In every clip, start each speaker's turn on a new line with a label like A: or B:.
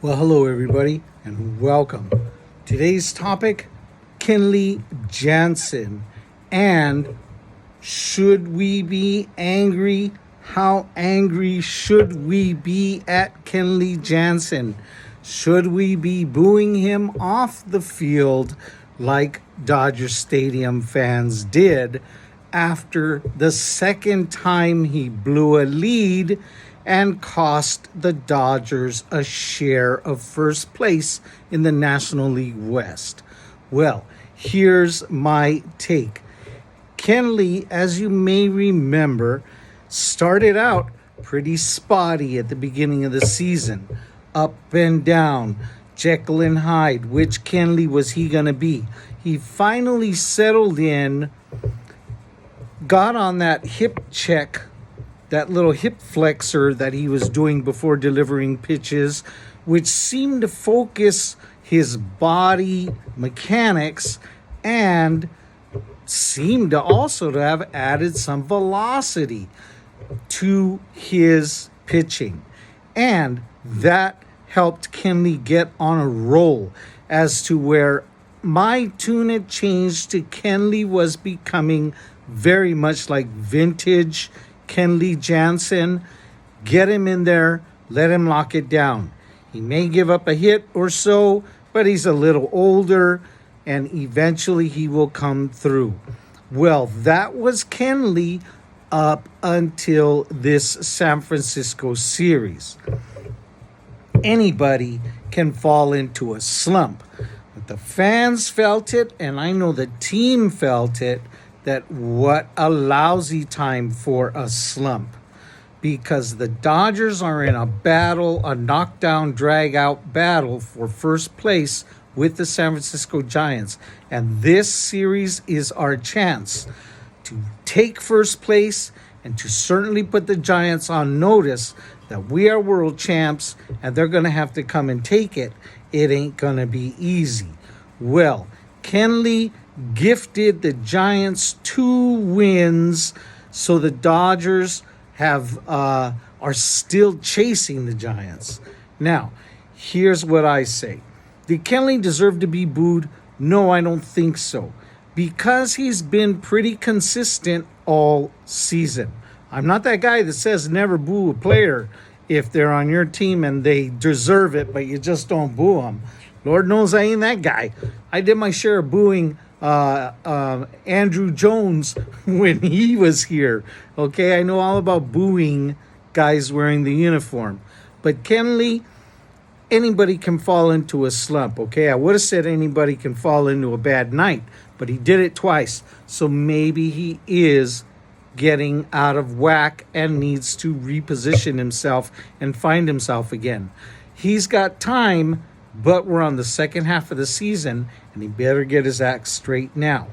A: Well, hello everybody, and welcome. Today's topic, Kenley Jansen, and should we be angry? How angry should we be at Kenley Jansen? Should we be booing him off the field like Dodger Stadium fans did after the second time he blew a lead and cost the Dodgers a share of first place in the National League West? Well, here's my take. Kenley, as you may remember, started out pretty spotty at the beginning of the season. Up and down, Jekyll and Hyde. Which Kenley was he going to be? He finally settled in, got on that hip check, that little hip flexor that he was doing before delivering pitches, which seemed to focus his body mechanics and seemed to also to have added some velocity to his pitching. And that helped Kenley get on a roll, as to where my tune had changed to Kenley was becoming very much like vintage Kenley Jansen. Get him in there, let him lock it down. He may give up a hit or so, but he's a little older, and eventually he will come through. Well, that was Kenley up until this San Francisco series. Anybody can fall into a slump. But the fans felt it, and I know the team felt it, that what a lousy time for a slump. Because the Dodgers are in a battle, a knockdown, drag-out battle for first place with the San Francisco Giants. And this series is our chance to take first place and to certainly put the Giants on notice that we are world champs and they're going to have to come and take it. It ain't going to be easy. Well, Kenley gifted the Giants 2 wins, so the Dodgers are still chasing the Giants. Now, here's what I say. Did Kenley deserve to be booed? No, I don't think so, because he's been pretty consistent all season. I'm not that guy that says never boo a player if they're on your team and they deserve it, but you just don't boo them. Lord knows I ain't that guy. I did my share of booing Andrew Jones when he was here. Okay, I know all about booing guys wearing the uniform. But Kenley, anybody can fall into a slump, okay? I would have said anybody can fall into a bad night, but he did it twice. So maybe he is getting out of whack and needs to reposition himself and find himself again. He's got time, but we're on the second half of the season, and he better get his act straight now.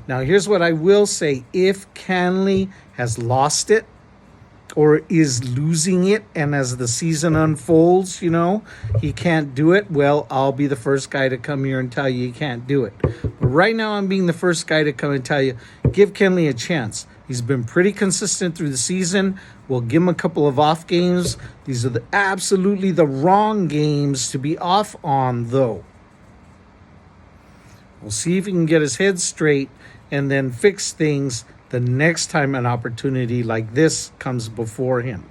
A: Now, here's what I will say. If Kenley has lost it or is losing it, and as the season unfolds, he can't do it, well, I'll be the first guy to come here and tell you can't do it. But right now, I'm being the first guy to come and tell you, give Kenley a chance. He's been pretty consistent through the season. We'll give him a couple of off games. These are absolutely the wrong games to be off on, though. We'll see if he can get his head straight and then fix things the next time an opportunity like this comes before him.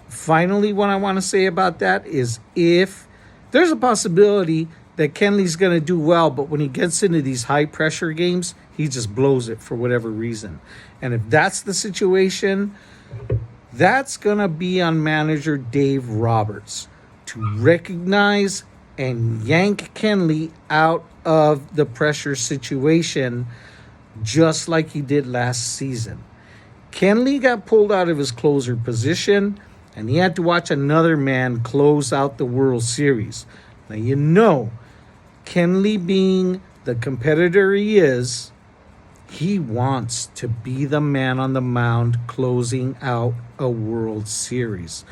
A: Finally, what I want to say about that is, if there's a possibility that Kenley's going to do well, but when he gets into these high-pressure games, he just blows it for whatever reason. And if that's the situation, that's going to be on manager Dave Roberts to recognize and yank Kenley out of the pressure situation, just like he did last season. Kenley got pulled out of his closer position, and he had to watch another man close out the World Series. Now, Kenley, being the competitor he is, he wants to be the man on the mound closing out a World Series.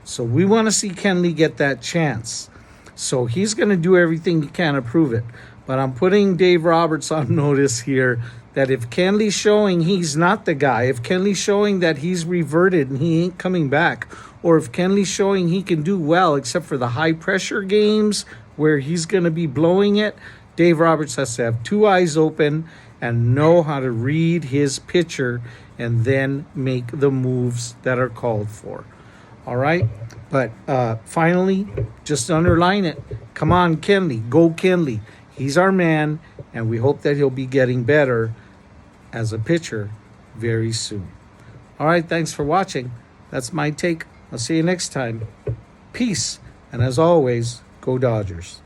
A: So we want to see Kenley get that chance. So he's going to do everything he can to prove it. But I'm putting Dave Roberts on notice here that if Kenley's showing he's not the guy, if Kenley's showing that he's reverted and he ain't coming back, or if Kenley's showing he can do well, except for the high pressure games where he's going to be blowing it, Dave Roberts has to have two eyes open and know how to read his pitcher and then make the moves that are called for. All right? But finally, just underline it. Come on, Kenley. Go Kenley. He's our man, and we hope that he'll be getting better as a pitcher very soon. All right, thanks for watching. That's my take. I'll see you next time. Peace. And as always, go Dodgers.